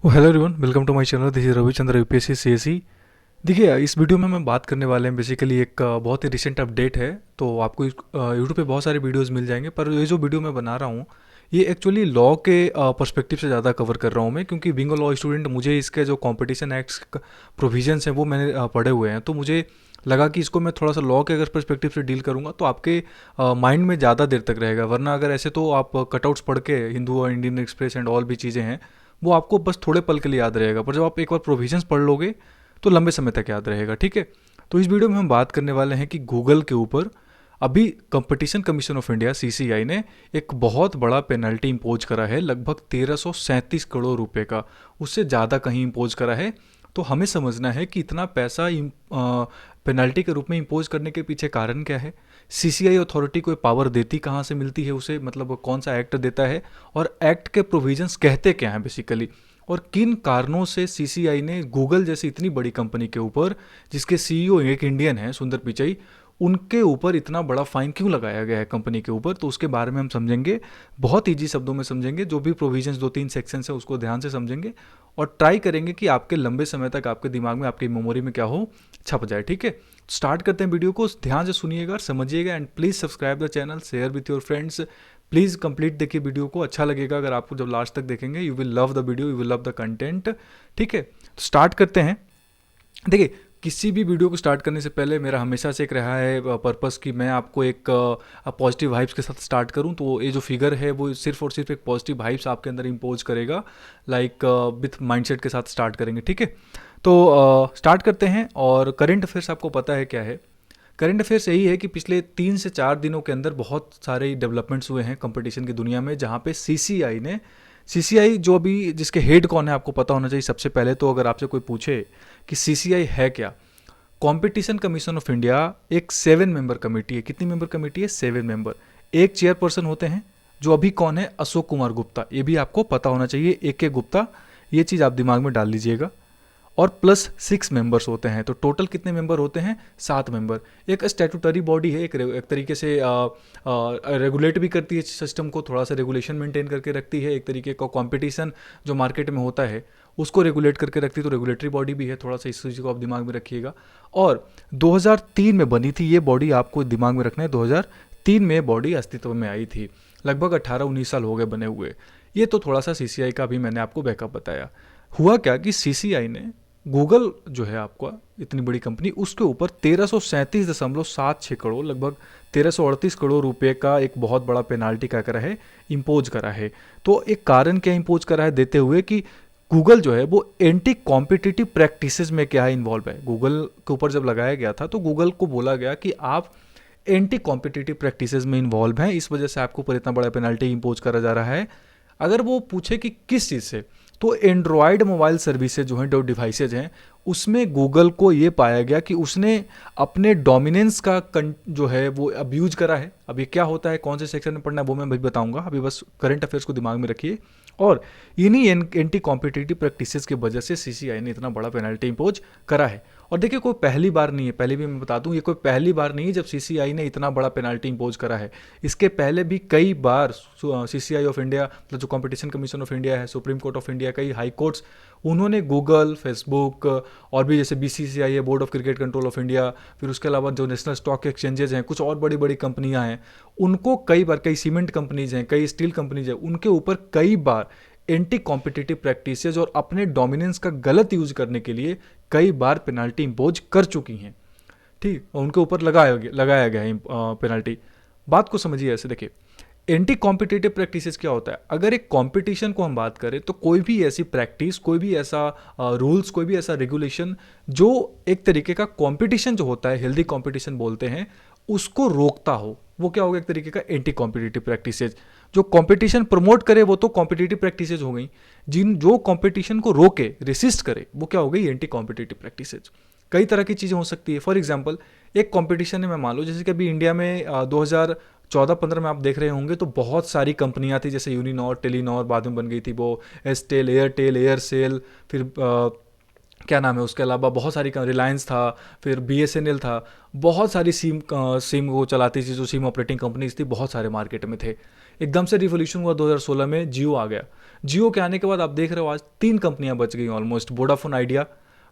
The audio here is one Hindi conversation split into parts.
Hello everyone, welcome to my channel. This is Ravichandra UPSC CSE. देखिए, इस वीडियो में हम बात करने वाले हैं बेसिकली एक बहुत ही रिसेंट अपडेट है। तो आपको यूट्यूब पे बहुत सारे वीडियोस मिल जाएंगे, पर ये जो वीडियो मैं बना रहा हूँ ये एक्चुअली लॉ के पर्सपेक्टिव से ज़्यादा कवर कर रहा हूँ मैं, क्योंकि बीइंग अ लॉ स्टूडेंट मुझे इसके जो कॉम्पिटिशन एक्ट्स प्रोविजंस हैं वो मैंने पढ़े हुए हैं। तो मुझे लगा कि इसको मैं थोड़ा सा लॉ के अगर पर्सपेक्टिव से डील करूँगा तो आपके माइंड में ज़्यादा देर तक रहेगा। वरना अगर ऐसे तो आप कटआउट्स पढ़ के हिंदू और इंडियन एक्सप्रेस एंड ऑल भी चीज़ें हैं वो आपको बस थोड़े पल के लिए याद रहेगा, पर जब आप एक बार प्रोविजंस पढ़ लोगे तो लंबे समय तक याद रहेगा। ठीक है, तो इस वीडियो में हम बात करने वाले हैं कि गूगल के ऊपर अभी competition commission of India CCI ने एक बहुत बड़ा पेनल्टी इम्पोज करा है, लगभग 1337 करोड़ रुपए का। उससे ज़्यादा कहीं इम्पोज करा है। तो हमें समझना है कि इतना पैसा पेनल्टी के रूप में इम्पोज करने के पीछे कारण क्या है। सीसीआई अथॉरिटी को पावर देती कहाँ से मिलती है उसे, मतलब कौन सा एक्ट देता है, और एक्ट के प्रोविजंस कहते क्या हैं बेसिकली, और किन कारणों से सीसीआई ने गूगल जैसी इतनी बड़ी कंपनी के ऊपर, जिसके सीईओ एक इंडियन है सुंदर पिचाई, उनके ऊपर इतना बड़ा फाइन क्यों लगाया गया है कंपनी के ऊपर। तो उसके बारे में हम समझेंगे, बहुत ईजी शब्दों में समझेंगे। जो भी प्रोविजंस 2-3 सेक्शन है उसको ध्यान से समझेंगे और ट्राई करेंगे कि आपके लंबे समय तक आपके दिमाग में, आपकी मेमोरी में क्या हो, छप जाए। ठीक है, स्टार्ट करते हैं वीडियो को। ध्यान से सुनिएगा, समझिएगा, and please subscribe the channel, share with your friends. Please complete देखिए वीडियो को, अच्छा लगेगा अगर आपको जब लास्ट तक देखेंगे। You will love the video, you will love the content. ठीक है, तो स्टार्ट करते हैं। देखिए, किसी भी वीडियो को स्टार्ट करने से पहले मेरा हमेशा से एक रहा है पर्पस कि मैं आपको एक पॉजिटिव वाइब्स के साथ स्टार्ट करूं। तो ये जो फिगर है वो सिर्फ और सिर्फ एक पॉजिटिव वाइब्स आपके अंदर इम्पोज करेगा, लाइक विथ माइंडसेट के साथ स्टार्ट करेंगे। ठीक है, तो स्टार्ट करते हैं। और करंट अफेयर्स आपको पता है क्या है। करंट अफेयर्स यही है कि पिछले 3 से 4 दिनों के अंदर बहुत सारे डेवलपमेंट्स हुए हैं कंपटीशन की दुनिया में, जहाँ पे सीसीआई जो अभी जिसके हेड कौन है आपको पता होना चाहिए सबसे पहले। तो अगर आपसे कोई पूछे कि सीसीआई है क्या, कंपटीशन कमीशन ऑफ इंडिया एक 7 मेंबर कमेटी है। कितनी मेंबर कमेटी है? 7 मेंबर। एक चेयरपर्सन होते हैं, जो अभी कौन है? अशोक कुमार गुप्ता। ये भी आपको पता होना चाहिए, ए के गुप्ता। ये चीज़ आप दिमाग में डाल लीजिएगा। और प्लस 6 मेंबर्स होते हैं। तो टोटल कितने मेंबर होते हैं? 7 मेंबर। एक स्टैट्यूटरी बॉडी है, एक तरीके से रेगुलेट भी करती है सिस्टम को, थोड़ा सा रेगुलेशन मेंटेन करके रखती है। एक तरीके का कंपटीशन जो मार्केट में होता है उसको रेगुलेट करके रखती है। तो रेगुलेटरी बॉडी भी है, थोड़ा सा इस चीज़ को आप दिमाग में रखिएगा। और 2003 में बनी थी ये बॉडी, आपको दिमाग में रखना है 2003 में बॉडी अस्तित्व में आई थी। लगभग 18-19 साल हो गए बने हुए। ये तो थोड़ा सा सीसीआई का भी मैंने आपको बैकअप बताया। हुआ क्या कि सीसीआई ने गूगल जो है आपका इतनी बड़ी कंपनी, उसके ऊपर 1337.76 करोड़, लगभग 1338 करोड़ रुपए का एक बहुत बड़ा पेनाल्टी क्या करा है, इम्पोज करा है। तो एक कारण क्या इम्पोज करा है देते हुए कि गूगल जो है वो एंटी कॉम्पिटिटिव प्रैक्टिसेस में क्या है इन्वॉल्व है। गूगल के ऊपर जब लगाया गया था तो गूगल को बोला गया कि आप एंटी कॉम्पिटिटिव प्रैक्टिसेस में इन्वॉल्व हैं, इस वजह से आपके ऊपर इतना बड़ा पेनल्टी इम्पोज करा जा रहा है। अगर वो पूछे कि किस चीज़ से, तो एंड्रॉयड मोबाइल सर्विसेज जो हैं, जो डिवाइसेज हैं, उसमें गूगल को ये पाया गया कि उसने अपने डोमिनेंस का जो है वो अब्यूज करा है। अब ये क्या होता है, कौन से सेक्शन में पढ़ना है वो मैं भी बताऊंगा, अभी बस करंट अफेयर्स को दिमाग में रखिए। और इन्हीं एंटी कॉम्पिटिटिव प्रैक्टिसेस की वजह से सीसीआई ने इतना बड़ा पेनल्टी इम्पोज करा है। और देखिए, कोई पहली बार नहीं है, पहले भी मैं बता दूं, ये कोई पहली बार नहीं है जब सीसीआई ने इतना बड़ा पेनल्टी इम्पोज करा है। इसके पहले भी कई बार सीसीआई ऑफ इंडिया, मतलब जो कंपटीशन कमीशन ऑफ इंडिया है, सुप्रीम कोर्ट ऑफ इंडिया, कई हाई कोर्ट्स, उन्होंने गूगल, फेसबुक और भी जैसे बीसीसीआई है, board of cricket control of India, फिर उसके अलावा जो नेशनल स्टॉक एक्सचेंजेस हैं, कुछ और बड़ी बड़ी कंपनियां हैं, उनको कई बार, कई सीमेंट कंपनीज हैं, कई स्टील कंपनीज हैं, उनके ऊपर कई बार एंटी कॉम्पिटिटिव प्रैक्टिसेस और अपने डोमिनेंस का गलत यूज करने के लिए कई बार पेनल्टी इम्पोज कर चुकी हैं। ठीक, और उनके ऊपर लगाया गया है पेनल्टी। बात को समझिए ऐसे, देखिए एंटी कॉम्पिटिटिव प्रैक्टिसेस क्या होता है। अगर एक कंपटीशन को हम बात करें तो कोई भी ऐसी प्रैक्टिस, कोई भी ऐसा रूल्स, कोई भी ऐसा रेगुलेशन जो एक तरीके का कंपटीशन जो होता है, हेल्दी कंपटीशन बोलते हैं, उसको रोकता हो, वो क्या होगा? एक तरीके का एंटी कॉम्पिटिटिव प्रैक्टिसेज। जो कंपटीशन प्रमोट करे वो तो कॉम्पिटिटिव प्रैक्टिसेज हो गई, जिन जो कंपटीशन को रोके, रेसिस्ट करे, वो क्या हो गई? Anti competitive practices. कई तरह की चीज़ें हो सकती है। फॉर एग्जाम्पल, एक कंपटीशन है, मैं मान लो जैसे कि अभी इंडिया में 2014-15 में आप देख रहे होंगे तो बहुत सारी कंपनियां थी, जैसे यूनिनॉर, टेलीनॉर, बाद में बन गई थी वो एयरटेल, एयरसेल, फिर क्या नाम है, उसके अलावा बहुत सारी, रिलायंस था, फिर बीएसएनएल था। बहुत सारी सिम वो चलाती थी, जो सिम ऑपरेटिंग कंपनीज थी, बहुत सारे मार्केट में थे। एकदम से रिवोल्यूशन हुआ 2016 में, जियो आ गया। जियो के आने के बाद आप देख रहे हो आज 3 कंपनियां बच गई ऑलमोस्ट, वोडाफोन आइडिया,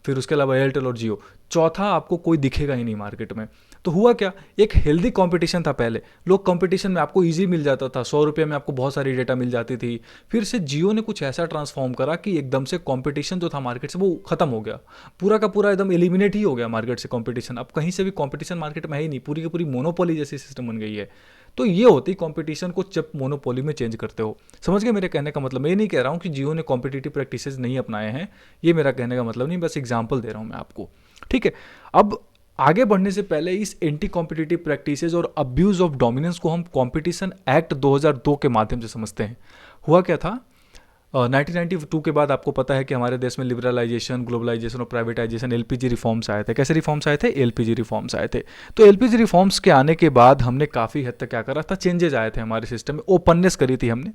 फिर उसके अलावा एयरटेल और जियो, चौथा आपको कोई दिखेगा ही नहीं मार्केट में। तो हुआ क्या, एक हेल्दी कंपटीशन था पहले, लोग कंपटीशन में आपको इजी मिल जाता था, 100 रुपये में आपको बहुत सारी डेटा मिल जाती थी। फिर से जियो ने कुछ ऐसा ट्रांसफॉर्म करा कि एकदम से कंपटीशन जो था मार्केट से वो खत्म हो गया, पूरा का पूरा एकदम एलिमिनेट ही हो गया मार्केट से कंपटीशन। अब कहीं से भी कंपटीशन मार्केट में है ही नहीं, पूरी की पूरी मोनोपोली जैसी सिस्टम बन गई है। तो ये होती कंपटीशन को जब मोनोपोली में चेंज करते हो। समझ गए मेरे कहने का मतलब? मैं ये नहीं कह रहा हूँ कि जियो ने कॉम्पिटिटिव प्रैक्टिसेस नहीं अपनाए हैं, ये मेरा कहने का मतलब नहीं, बस एग्जाम्पल दे रहा हूँ मैं आपको, ठीक है। अब आगे बढ़ने से पहले इस एंटी कॉम्पिटिटिव प्रैक्टिसेस और अब्यूज ऑफ डोमिनेंस को हम कॉम्पिटिशन एक्ट 2002 के माध्यम से समझते हैं। हुआ क्या था, 1992 के बाद आपको पता है कि हमारे देश में लिबरलाइजेशन, ग्लोबलाइजेशन और प्राइवेटाइजेशन, एलपीजी रिफॉर्म्स आए थे। कैसे रिफॉर्म्स आए थे? एलपीजी रिफॉर्म्स आए थे। तो एलपीजी रिफॉर्म्स के आने के बाद हमने काफ़ी हद तक क्या करा था, चेंजेज आए थे हमारे सिस्टम में, ओपननेस करी थी हमने।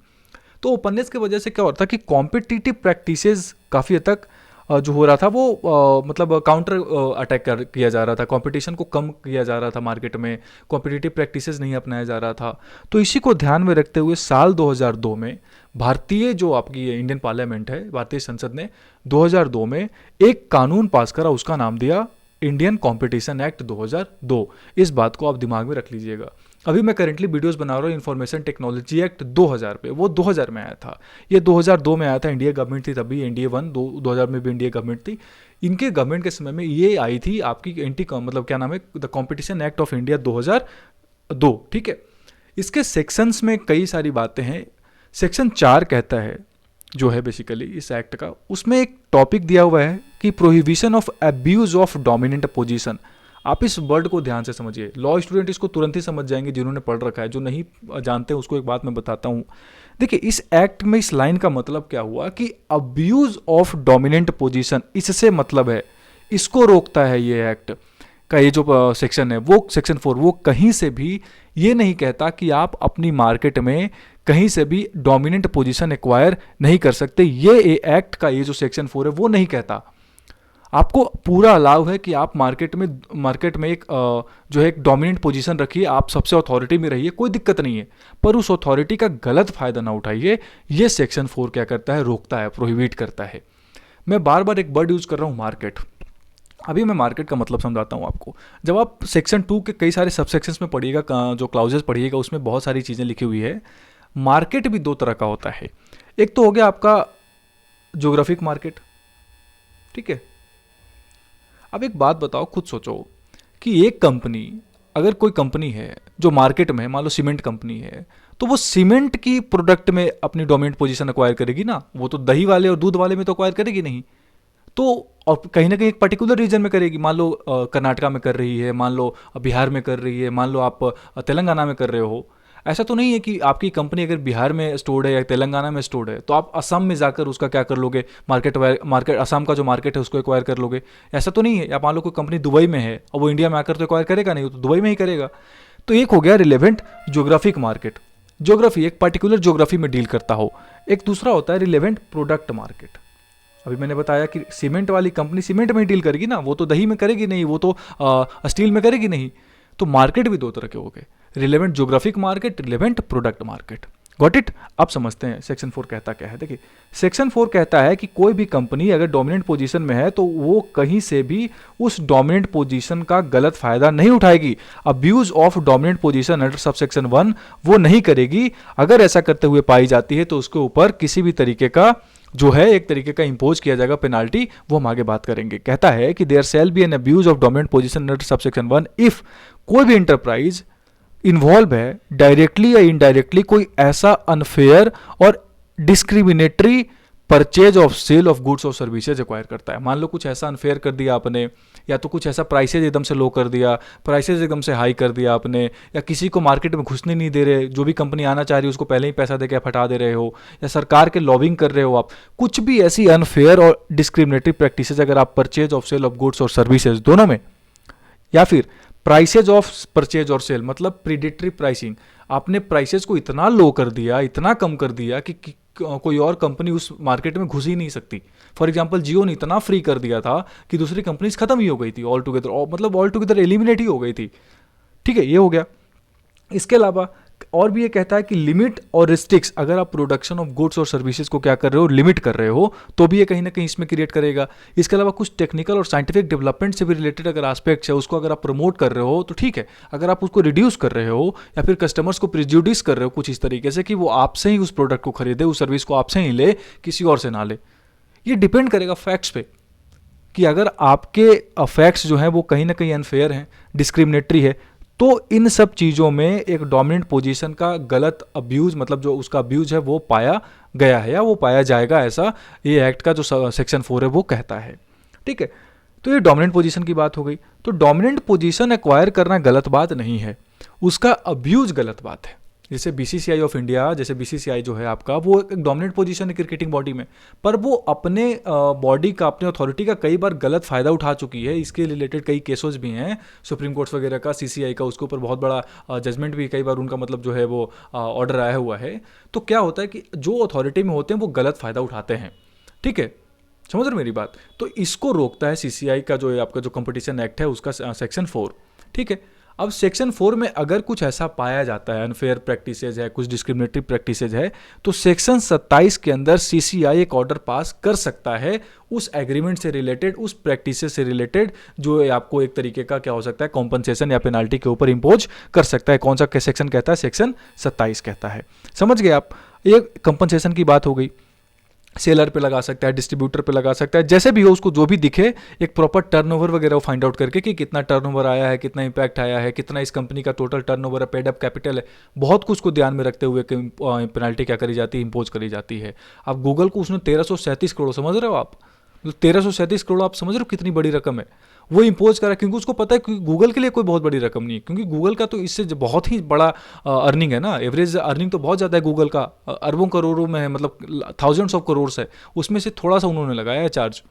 तो ओपननेस की वजह से क्या होता था कि कॉम्पिटिटिव प्रैक्टिसेस काफ़ी हद तक जो हो रहा था वो मतलब काउंटर अटैक किया जा रहा था, कंपटीशन को कम किया जा रहा था मार्केट में, कॉम्पिटिटिव प्रैक्टिसेस नहीं अपनाया जा रहा था। तो इसी को ध्यान में रखते हुए साल 2002 में भारतीय जो आपकी इंडियन पार्लियामेंट है, भारतीय संसद ने 2002 में एक कानून पास करा, उसका नाम दिया इंडियन कॉम्पिटिशन एक्ट 2002। इस बात को आप दिमाग में रख लीजिएगा। अभी मैं करेंटली वीडियोस बना रहा हूँ इन्फॉर्मेशन टेक्नोलॉजी एक्ट 2000 पे, वो 2000 में आया था, ये 2002 में आया था। इंडिया गवर्नमेंट थी तभी, एनडीए 1, 2000 में भी इंडिया गवर्नमेंट थी। इनके गवर्नमेंट के समय में ये आई थी आपकी एंटी मतलब क्या नाम है, the competition act of India 2002, ठीक है। इसके सेक्शंस में कई सारी बातें हैं। सेक्शन 4 कहता है, जो है बेसिकली इस एक्ट का, उसमें एक टॉपिक दिया हुआ है कि prohibition of abuse of dominant position. आप इस वर्ड को ध्यान से समझिए, लॉ स्टूडेंट इसको तुरंत ही समझ जाएंगे जिन्होंने पढ़ रखा है, जो नहीं जानते उसको एक बात मैं बताता हूँ। देखिए इस एक्ट में इस लाइन का मतलब क्या हुआ कि अब्यूज ऑफ डोमिनेंट पोजीशन, इससे मतलब है, इसको रोकता है ये एक्ट का। ये जो सेक्शन है वो सेक्शन 4, वो कहीं से भी ये नहीं कहता कि आप अपनी मार्केट में कहीं से भी डोमिनेंट पोजीशन एक्वायर नहीं कर सकते। ये एक्ट का ये जो सेक्शन 4 है वो नहीं कहता। आपको पूरा अलाउ है कि आप मार्केट में एक जो है एक डोमिनेंट पोजीशन रखिए, आप सबसे अथॉरिटी में रहिए, कोई दिक्कत नहीं है, पर उस अथॉरिटी का गलत फायदा ना उठाइए। ये सेक्शन 4 क्या करता है, रोकता है, प्रोहिबिट करता है। मैं बार बार एक वर्ड यूज कर रहा हूँ, मार्केट। अभी मैं मार्केट का मतलब समझाता हूँ आपको। जब आप सेक्शन 2 के कई सारे सबसेक्शंस में पढ़िएगा, जो क्लाउजेस पढ़िएगा, उसमें बहुत सारी चीज़ें लिखी हुई है। मार्केट भी 2 तरह का होता है। एक तो हो गया आपका ज्योग्राफिक मार्केट, ठीक है। अब एक बात बताओ, खुद सोचो कि एक कंपनी, अगर कोई कंपनी है जो मार्केट में है, मान लो सीमेंट कंपनी है, तो वो सीमेंट की प्रोडक्ट में अपनी डोमिनेंट पोजीशन एक्वायर करेगी ना, वो तो दही वाले और दूध वाले में तो एक्वायर करेगी नहीं। तो और कहीं ना कहीं एक पर्टिकुलर रीजन में करेगी, मान लो कर्नाटका में कर रही है, मान लो बिहार में कर रही है, मान लो आप तेलंगाना में कर रहे हो। ऐसा तो नहीं है कि आपकी कंपनी अगर बिहार में स्टोर्ड है या तेलंगाना में स्टोर्ड है तो आप असम में जाकर उसका क्या कर लोगे, मार्केट असम का जो मार्केट है उसको एक्वायर कर लोगे। ऐसा तो नहीं है। या मान लो कोई कंपनी दुबई में है और वो इंडिया में आकर तो एक्वायर करेगा नहीं, वो तो दुबई में ही करेगा। तो एक हो गया रिलेवेंट ज्योग्राफिक मार्केट, ज्योग्राफी एक पर्टिकुलर ज्योग्राफी में डील करता हो। एक दूसरा होता है रिलेवेंट प्रोडक्ट मार्केट। अभी मैंने बताया कि सीमेंट वाली कंपनी सीमेंट में ही डील करेगी ना, वो तो दही में करेगी नहीं, वो तो स्टील में करेगी नहीं। तो मार्केट भी 2 तरह के हो गए, relevant geographic market, relevant product market. Got it? अब समझते हैं सेक्शन 4 कहता क्या है। देखिए सेक्शन 4 कहता है कि कोई भी कंपनी अगर डोमिनेंट पोजीशन में है तो वो कहीं से भी उस डोमिनेंट पोजीशन का गलत फायदा नहीं उठाएगी। Abuse of dominant position under subsection 1 वो नहीं करेगी। अगर ऐसा करते हुए पाई जाती है तो उसके ऊपर किसी भी तरीके का जो है एक तरीके का इंपोज किया जाएगा पेनाल्टी, वो हम आगे बात करेंगे। कहता है कि there shall be an abuse of dominant position under subsection 1 if कोई भी इंटरप्राइज इन्वॉल्व है डायरेक्टली या इनडायरेक्टली कोई ऐसा अनफेयर और discriminatory purchase of sale of goods और सर्विसेज एक्वायर करता है। मान लो कुछ ऐसा अनफेयर कर दिया आपने, या तो कुछ ऐसा प्राइसेज एकदम से लो कर दिया, प्राइसेज एकदम से हाई कर दिया आपने, या किसी को मार्केट में घुसने नहीं दे रहे, जो भी कंपनी आना चाह रही है उसको पहले ही पैसा देकर हटा दे रहे हो, या सरकार के लॉबिंग कर रहे हो आप, कुछ भी ऐसी अनफेयर और डिस्क्रिमिनेटरी प्रैक्टिसेज अगर आप purchase of sale of goods और सर्विसेज दोनों में, या फिर प्राइसेज ऑफ परचेज और सेल मतलब प्रीडेटरी प्राइसिंग, आपने प्राइसेज को इतना लो कर दिया, इतना कम कर दिया कि कोई और कंपनी उस मार्केट में घुस ही नहीं सकती। फॉर एग्जांपल जियो ने इतना फ्री कर दिया था कि दूसरी कंपनीज खत्म ही हो गई थी, ऑल टुगेदर, मतलब ऑल टुगेदर एलिमिनेट ही हो गई थी। ठीक है, ये हो गया। इसके अलावा और भी ये कहता है कि लिमिट और रिस्ट्रिक्स, अगर आप प्रोडक्शन ऑफ गुड्स और सर्विसेज को क्या कर रहे हो, लिमिट कर रहे हो, तो भी ये कहीं ना कहीं इसमें क्रिएट करेगा। इसके अलावा कुछ टेक्निकल और साइंटिफिक डेवलपमेंट से भी रिलेटेड अगर एस्पेक्ट्स है उसको अगर आप प्रमोट कर रहे हो तो ठीक है। अगर आप उसको रिड्यूस कर रहे हो या फिर कस्टमर्स को प्रिज्यूडिस कर रहे हो कुछ इस तरीके से कि वो आपसे ही उस प्रोडक्ट को खरीदे, उस सर्विस को आपसे ही ले, किसी और से ना ले, ये डिपेंड करेगा फैक्ट्स पे कि अगर आपके फैक्ट्स जो हैं वो कहीं ना कहीं अनफेयर हैं, डिस्क्रिमिनेटरी है, तो इन सब चीज़ों में एक डोमिनेंट पोजीशन का गलत अब्यूज़, मतलब जो उसका अब्यूज़ है वो पाया गया है या वो पाया जाएगा, ऐसा ये एक्ट का जो सेक्शन 4 है वो कहता है। ठीक है, तो ये डोमिनेंट पोजीशन की बात हो गई। तो डोमिनेंट पोजीशन एक्वायर करना गलत बात नहीं है, उसका अब्यूज़ गलत बात है। जैसे बीसीसीआई ऑफ इंडिया, जैसे बीसीसीआई जो है आपका, वो एक डोमिनेंट पोजीशन है क्रिकेटिंग बॉडी में, पर वो अपने बॉडी का, अपने अथॉरिटी का कई बार गलत फ़ायदा उठा चुकी है। इसके रिलेटेड कई केसेस भी हैं सुप्रीम कोर्ट्स वगैरह का, सीसीआई का, उसके ऊपर बहुत बड़ा जजमेंट भी कई बार उनका मतलब जो है वो ऑर्डर आया हुआ है। तो क्या होता है कि जो अथॉरिटी में होते हैं वो गलत फ़ायदा उठाते हैं। ठीक है, समझ रहे मेरी बात? तो इसको रोकता है सीसीआई का जो आपका जो कंपटीशन एक्ट है उसका सेक्शन 4। ठीक है, अब सेक्शन 4 में अगर कुछ ऐसा पाया जाता है, अनफेयर प्रैक्टिसेज है, कुछ डिस्क्रिमिनेटरी प्रैक्टिसेज है, तो सेक्शन 27 के अंदर सीसीआई एक ऑर्डर पास कर सकता है उस एग्रीमेंट से रिलेटेड, उस प्रैक्टिसेज से रिलेटेड, जो आपको एक तरीके का क्या हो सकता है, कॉम्पनसेशन या पेनाल्टी के ऊपर इंपोज कर सकता है। कौन सा सेक्शन कहता है? सेक्शन 27 कहता है। समझ गए आप? ये कंपनसेशन की बात हो गई। सेलर पे लगा सकता है, डिस्ट्रीब्यूटर पे लगा सकता है, जैसे भी हो, उसको जो भी दिखे, एक प्रॉपर टर्नओवर वगैरह फाइंड आउट करके कि कितना टर्नओवर आया है, कितना इंपैक्ट आया है, कितना इस कंपनी का टोटल टर्नओवर है, पेड अप कैपिटल है, बहुत कुछ को ध्यान में रखते हुए पेनल्टी क्या करी जाती है, इंपोज करी जाती है। अब गूगल को उसने 1337 करोड़, समझ रहे हो आप? 1337 करोड़ आप समझ रहे हो कितनी बड़ी रकम है, वो इंपोज करा, क्योंकि उसको पता है कि गूगल के लिए कोई बहुत बड़ी रकम नहीं है, क्योंकि गूगल का तो इससे बहुत ही बड़ा अर्निंग है ना, एवरेज अर्निंग तो बहुत ज़्यादा है गूगल का, अरबों करोड़ों में है, मतलब थाउजेंड्स ऑफ करोड़ है, उसमें से थोड़ा सा उन्होंने लगाया है चार्ज।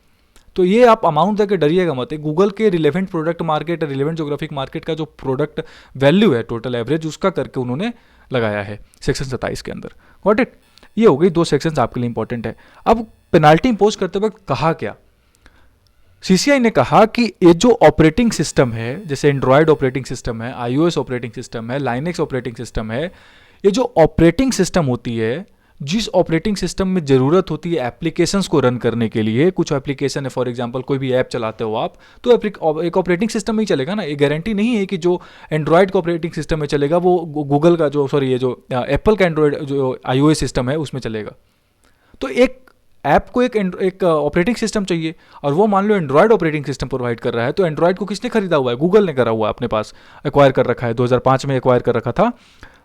तो ये आप अमाउंट देकर डरिएगा मत। गूगल के relevant product market, relevant geographic market का जो प्रोडक्ट वैल्यू है टोटल एवरेज, उसका करके उन्होंने लगाया है सेक्शन 27 के अंदर। Got it? ये हो गई, दो सेक्शंस आपके लिए इंपॉर्टेंट है। अब पेनाल्टी इंपोज करते वक्त कहा क्या? सीसीआई ने कहा कि ये जो ऑपरेटिंग सिस्टम है, जैसे एंड्रॉयड ऑपरेटिंग सिस्टम है, आईओएस ऑपरेटिंग सिस्टम है, लाइनेक्स ऑपरेटिंग सिस्टम है, ये जो ऑपरेटिंग सिस्टम होती है, जिस ऑपरेटिंग सिस्टम में ज़रूरत होती है एप्लीकेशंस को रन करने के लिए, कुछ एप्लीकेशन है, फॉर एग्जांपल कोई भी ऐप चलाते हो आप, तो एक ऑपरेटिंग सिस्टम में ही चलेगा ना। ये गारंटी नहीं है कि जो एंड्रॉयड का ऑपरेटिंग सिस्टम में चलेगा वो गूगल का जो, सॉरी, ये जो एप्पल का एंड्रॉयड जो आईओएस सिस्टम है उसमें चलेगा। तो एक ऐप को एक ऑपरेटिंग सिस्टम चाहिए, और वो मान लो एंड्रॉयड ऑपरेटिंग सिस्टम प्रोवाइड कर रहा है, तो एंड्रॉयड को किसने खरीदा हुआ है? गूगल ने करा हुआ है, अपने पास एक्वायर कर रखा है, 2005 में एक्वायर कर रखा था।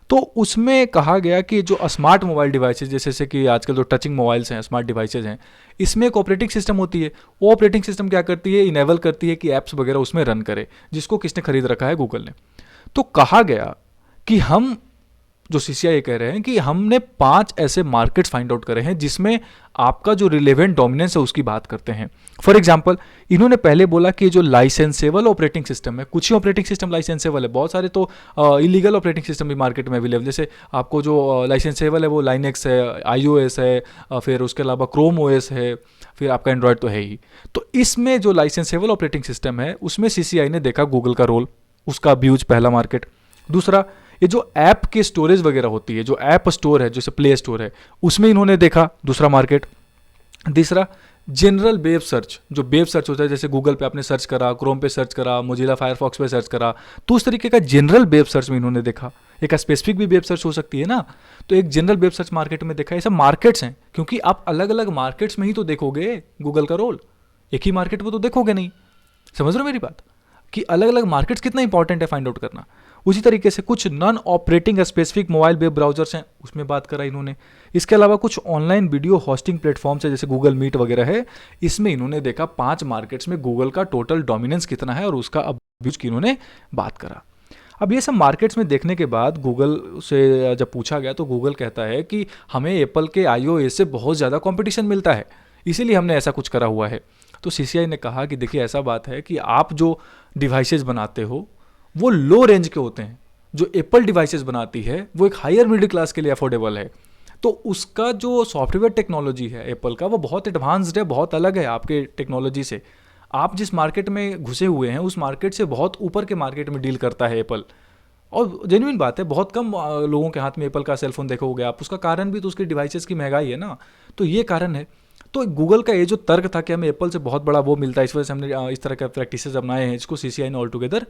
तो उसमें कहा गया कि जो स्मार्ट मोबाइल डिवाइसेज, जैसे कि आजकल जो टचिंग मोबाइल्स हैं, स्मार्ट डिवाइसेज हैं, इसमें एक ऑपरेटिंग सिस्टम होती है। वो ऑपरेटिंग सिस्टम क्या करती है? इनेबल करती है कि ऐप्स वगैरह उसमें रन करे, जिसको किसने खरीद रखा है? गूगल ने। तो कहा गया कि हम, जो सीसीआई कह रहे हैं कि हमने 5 ऐसे मार्केट्स फाइंड आउट करे हैं जिसमें आपका जो रिलेवेंट डोमिनेंस है उसकी बात करते हैं। फॉर एग्जांपल, इन्होंने पहले बोला कि जो लाइसेंसेबल ऑपरेटिंग सिस्टम है, कुछ ही ऑपरेटिंग सिस्टम लाइसेंसेबल है, बहुत सारे तो इलीगल ऑपरेटिंग सिस्टम भी मार्केट में अवेलेबल। जैसे आपको जो लाइसेंसेबल है वो लाइनेक्स है, आईओएस है, फिर उसके अलावा क्रोम ओएस है, फिर आपका एंड्रॉयड तो है ही। तो इसमें जो लाइसेंसेबल ऑपरेटिंग सिस्टम है उसमें सीसीआई ने देखा गूगल का रोल, उसका अब्यूज, पहला मार्केट। दूसरा, ये जो ऐप के स्टोरेज वगैरह होती है, जो ऐप स्टोर है, जैसे प्ले स्टोर है, उसमें इन्होंने देखा, दूसरा मार्केट। तीसरा, जनरल वेब सर्च, जो वेब सर्च होता है, जैसे गूगल पे आपने सर्च करा, क्रोम पे सर्च करा, मोजिला फायरफॉक्स पे सर्च करा, तो उस तरीके का जनरल वेब सर्च में इन्होंने देखा। एक स्पेसिफिक भी वेब सर्च हो सकती है ना, तो एक जनरल वेब सर्च मार्केट में देखा। ये सब मार्केट्स हैं, क्योंकि आप अलग अलग मार्केट्स में ही तो देखोगे गूगल का रोल, एक ही मार्केट में तो देखोगे नहीं। समझ रहे हो मेरी बात? कि अलग अलग मार्केट्स कितना इंपॉर्टेंट है फाइंड आउट करना। उसी तरीके से कुछ non operating specific mobile web browsers हैं, उसमें बात करा इन्होंने। इसके अलावा कुछ ऑनलाइन वीडियो होस्टिंग प्लेटफॉर्म्स है, जैसे गूगल मीट वगैरह है, इसमें इन्होंने देखा 5 मार्केट्स में गूगल का टोटल डोमिनेंस कितना है और उसका अब्यूज की इन्होंने बात करा। अब ये सब मार्केट्स में देखने के बाद गूगल से जब पूछा गया तो गूगल कहता है कि हमें एप्पल के iOS से बहुत ज़्यादा कॉम्पिटिशन मिलता है, इसीलिए हमने ऐसा कुछ करा हुआ है। तो सीसीआई ने कहा कि देखिए ऐसा बात है कि आप जो डिवाइसेस बनाते हो वो लो रेंज के होते हैं, जो एप्पल डिवाइसेस बनाती है वो एक हायर मिडिल क्लास के लिए अफोर्डेबल है। तो उसका जो सॉफ्टवेयर टेक्नोलॉजी है एप्पल का, वो बहुत एडवांस्ड है, बहुत अलग है आपके टेक्नोलॉजी से। आप जिस मार्केट में घुसे हुए हैं उस मार्केट से बहुत ऊपर के मार्केट में डील करता है एप्पल। और जेन्युइन बात है, बहुत कम लोगों के हाथ में एप्पल का सेलफोन देखोगे आप। उसका कारण भी तो उसके डिवाइसेस की महंगाई है ना, तो ये कारण है। तो गूगल का ये जो तर्क था कि हमें एप्पल से बहुत बड़ा वो मिलता है, इस वजह से हमने इस तरह का प्रैक्टिसेस अपनाए हैं, इसको सीसीआई ने ऑल टुगेदर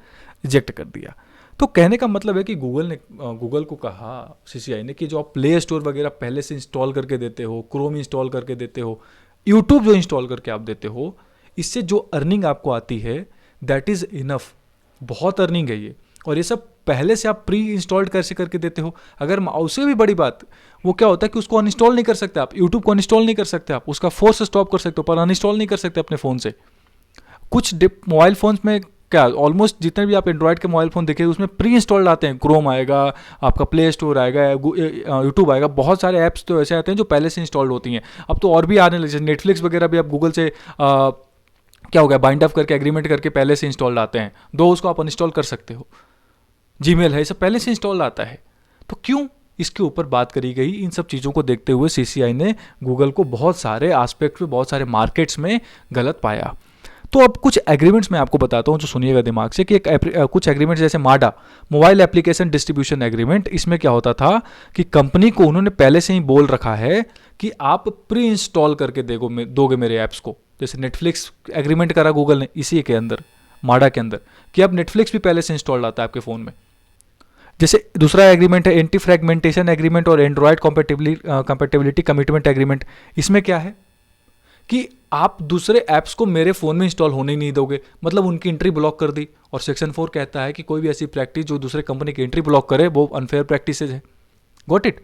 रिजेक्ट कर दिया। तो कहने का मतलब है कि गूगल को कहा सीसीआई ने कि जो आप प्ले स्टोर वगैरह पहले से इंस्टॉल करके देते हो, क्रोम इंस्टॉल करके देते हो, यूट्यूब जो इंस्टॉल करके आप देते हो, इससे जो अर्निंग आपको आती है दैट इज़ इनफ, बहुत अर्निंग है ये। और ये सब पहले से आप प्री इंस्टॉल्ड कैसे करके देते हो। अगर उससे भी बड़ी बात वो क्या होता है कि उसको अनइंस्टॉल नहीं कर सकते आप, यूट्यूब को अनइंस्टॉल नहीं कर सकते आप, उसका फोर्स स्टॉप कर सकते हो पर अनइंस्टॉल नहीं कर सकते अपने फ़ोन से। कुछ मोबाइल फ़ोन्स में क्या ऑलमोस्ट जितने भी आप एंड्रॉयड के मोबाइल फ़ोन देखे उसमें प्री इंस्टॉल्ड आते हैं, क्रोम आएगा, आपका प्ले स्टोर आएगा, यूट्यूब आएगा, बहुत सारे ऐप्स तो ऐसे आते हैं जो पहले से इंस्टॉल्ड होती हैं। अब तो और भी आने लगे, नेटफ्लिक्स वगैरह भी आप गूगल से क्या हो गया, बाइंड अप करके एग्रीमेंट करके पहले से इंस्टॉल्ड आते हैं, दो उसको आप अनइंस्टॉल कर सकते हो। जीमेल है, ये सब पहले से इंस्टॉल आता है। तो क्यों इसके ऊपर बात करी गई, इन सब चीज़ों को देखते हुए सीसीआई ने गूगल को बहुत सारे एस्पेक्ट में, बहुत सारे मार्केट्स में गलत पाया। तो अब कुछ एग्रीमेंट्स मैं आपको बताता हूँ जो सुनिएगा दिमाग से, कि कुछ एग्रीमेंट्स जैसे माडा, मोबाइल एप्लीकेशन डिस्ट्रीब्यूशन एग्रीमेंट, इसमें क्या होता था कि कंपनी को उन्होंने पहले से ही बोल रखा है कि आप प्री इंस्टॉल करके दोगे मेरे ऐप्स को। जैसे नेटफ्लिक्स एग्रीमेंट करा गूगल ने इसी के अंदर, माडा के अंदर, कि अब नेटफ्लिक्स भी पहले से इंस्टॉल्ड आता है आपके फ़ोन में। जैसे दूसरा एग्रीमेंट है एंटी फ्रेगमेंटेशन एग्रीमेंट और एंड्रॉयड कंपेटिबिलिटी कमिटमेंट एग्रीमेंट। इसमें क्या है कि आप दूसरे ऐप्स को मेरे फ़ोन में इंस्टॉल होने ही नहीं दोगे, मतलब उनकी एंट्री ब्लॉक कर दी। और सेक्शन 4 कहता है कि कोई भी ऐसी प्रैक्टिस जो दूसरे कंपनी की एंट्री ब्लॉक करे वो अनफेयर प्रैक्टिसेज है। Got it.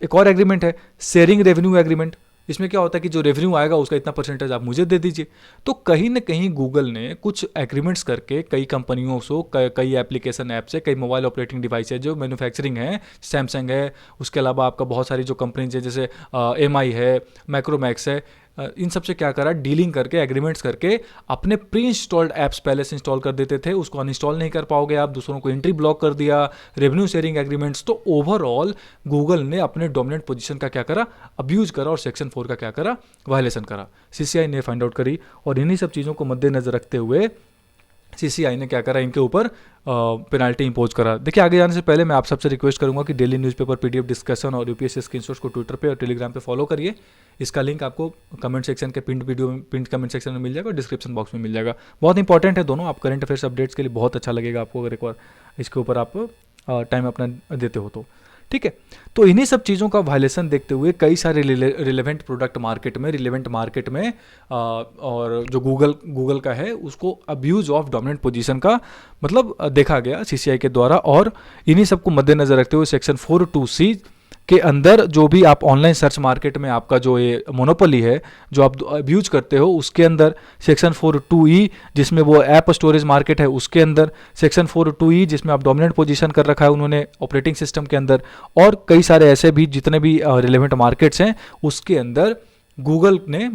एक और एग्रीमेंट है शेयरिंग रेवेन्यू एग्रीमेंट। इसमें क्या होता है कि जो रेवेन्यू आएगा उसका इतना परसेंटेज आप मुझे दे दीजिए। तो कहीं ना कहीं गूगल ने कुछ एग्रीमेंट्स करके कई कंपनियों से, कई एप्लीकेशन ऐप से, कई मोबाइल ऑपरेटिंग डिवाइस है जो मैन्युफैक्चरिंग है, सैमसंग है, उसके अलावा आपका बहुत सारी जो कंपनीज है जैसे एमआई है, मैक्रोमैक्स है, इन सब से क्या करा, डीलिंग करके, एग्रीमेंट्स करके अपने प्री इंस्टॉल्ड ऐप्स पहले से इंस्टॉल कर देते थे, उसको अनइंस्टॉल नहीं कर पाओगे आप, दूसरों को एंट्री ब्लॉक कर दिया, रेवेन्यू शेयरिंग एग्रीमेंट्स। तो ओवरऑल गूगल ने अपने डोमिनेंट पोजीशन का क्या करा, अब्यूज करा, और सेक्शन 4 का क्या करा, वायलेशन करा। सीसीआई ने फाइंड आउट करी, और इन्हीं सब चीज़ों को मद्देनजर रखते हुए सीसीआई ने क्या करा, इनके ऊपर पेनाल्टी इंपोज करा। देखिए आगे जाने से पहले मैं आप सबसे रिक्वेस्ट करूंगा कि डेली न्यूज़पेपर पीडीएफ डिस्कशन और यूपीएससी स्क्रीनशॉट्स को ट्विटर पे और टेलीग्राम पे फॉलो करिए। इसका लिंक आपको कमेंट सेक्शन के पिंड कमेंट सेक्शन में मिल जाएगा और डिस्क्रिप्शन बॉक्स में मिल जाएगा। बहुत इंपॉर्टेंट है दोनों, आप करंट अफेयर्स अपडेट्स के लिए बहुत अच्छा लगेगा आपको अगर एक बार इसके ऊपर आप टाइम अपना देते हो तो। ठीक है, तो इन्हीं सब चीज़ों का वायलेशन देखते हुए कई सारे रिलेवेंट प्रोडक्ट मार्केट में और जो गूगल का है उसको अब्यूज ऑफ डोमिनेंट पोजीशन का मतलब देखा गया सीसीआई के द्वारा। और इन्हीं सबको मद्देनजर रखते हुए सेक्शन 4(2)(c) के अंदर जो भी आप ऑनलाइन सर्च मार्केट में आपका जो ये मोनोपोली है जो आप अब्यूज करते हो, उसके अंदर सेक्शन 4(2)(e) जिसमें वो ऐप स्टोरेज मार्केट है उसके अंदर, सेक्शन 4(2)(e) जिसमें आप डोमिनेंट पोजीशन कर रखा है उन्होंने ऑपरेटिंग सिस्टम के अंदर, और कई सारे ऐसे भी जितने भी रिलेवेंट मार्केट्स हैं उसके अंदर गूगल ने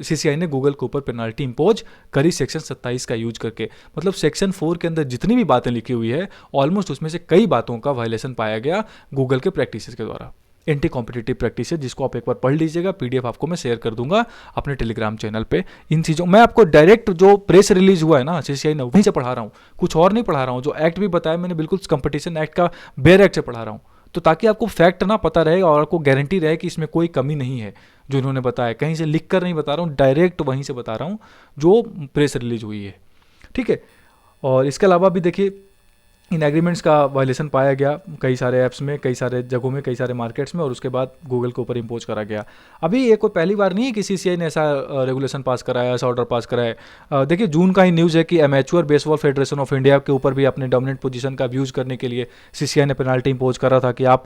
सीसीआई ने गूगल के ऊपर पेनाल्टी इंपोज करी सेक्शन 27 का यूज करके। मतलब सेक्शन 4 के अंदर जितनी भी बातें लिखी हुई है ऑलमोस्ट उसमें से कई बातों का वायलेशन पाया गया गूगल के प्रैक्टिसेस के द्वारा, एंटी कॉम्पिटिटिव प्रैक्टिस, जिसको आप एक बार पढ़ लीजिएगा। पीडीएफ आपको मैं शेयर कर दूंगा अपने टेलीग्राम चैनल पे। इन चीज़ों मैं आपको डायरेक्ट जो प्रेस रिलीज हुआ है ना सीसीआई ने वहीं से पढ़ा रहा हूँ, कुछ और नहीं पढ़ा रहा हूँ। जो एक्ट भी बताया मैंने बिल्कुल कंपटीशन एक्ट का बेयर एक्ट से पढ़ा रहा हूँ, तो ताकि आपको फैक्ट ना पता रहे और आपको गारंटी रहे कि इसमें कोई कमी नहीं है जो इन्होंने बताया। कहीं से लिख कर नहीं बता रहा हूँ, डायरेक्ट वहीं से बता रहा हूँ जो प्रेस रिलीज हुई है। ठीक है, और इसके अलावा भी देखिए इन एग्रीमेंट्स का वायलेशन पाया गया कई सारे ऐप्स में, कई सारे जगहों में, कई सारे मार्केट्स में, और उसके बाद गूगल के ऊपर इंपोज करा गया। अभी ये कोई पहली बार नहीं है कि सीसीआई ने ऐसा रेगुलेशन पास कराया, ऐसा ऑर्डर पास कराया। देखिए जून का ही न्यूज़ है कि amateur baseball federation of India के ऊपर भी अपने डोमिनेंट पोजीशन का अब्यूज करने के लिए सीसीआई ने पेनाल्टी इंपोज करा था कि आप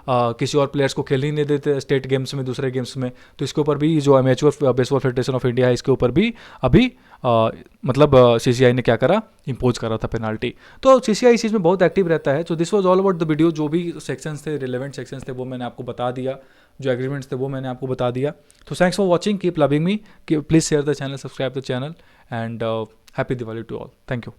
किसी और प्लेयर्स को खेलने नहीं देते स्टेट गेम्स में, दूसरे गेम्स में। तो इसके ऊपर भी जो amateur baseball federation of India है इसके ऊपर भी अभी मतलब सीसीआई ने क्या करा, इंपोज करा था पेनाल्टी। तो सीसीआई इस चीज़ में बहुत एक्टिव रहता है। तो this was all about the video. जो भी सेक्शंस थे, रिलेवेंट सेक्शंस थे, वो मैंने आपको बता दिया, जो एग्रीमेंट्स थे वो मैंने आपको बता दिया। तो thanks for watching, keep loving me, please share the channel, subscribe the channel, and happy Diwali to all. Thank you.